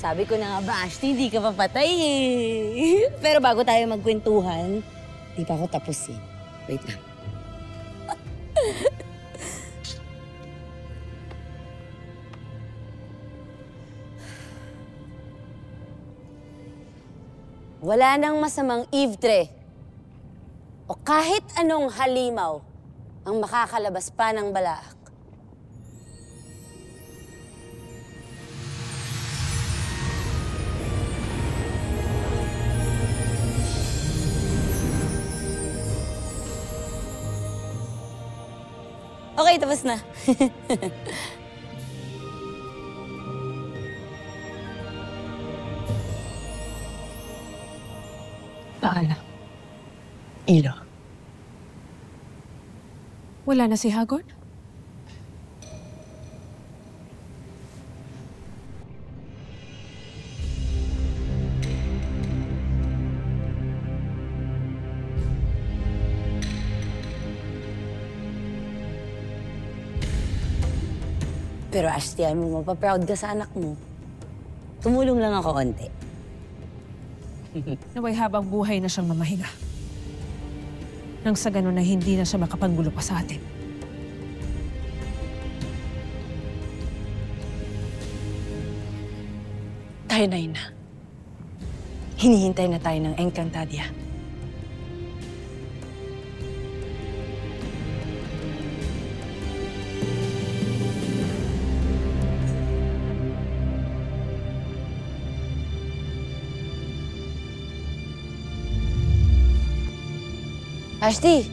Sabi ko na nga ba, Ashley, di ka papatay eh. Pero bago tayo magkwentuhan, di pa ako tapos eh. Wait lang. Wala nang masamang Eve o kahit anong halimaw ang makakalabas pa ng balaak. Okay, tapos na. Paalam. Ilo. Wala na si Hagod? Pero Ashley, mo mapaproud ka sa anak mo. Tumulong lang ako onti. Naway habang buhay na siyang mamahinga. Nang sa ganun na hindi na siya makapanggulo pa sa atin. Tayo na, Ina. Hinihintay na tayo ng Encantadia. Ashley,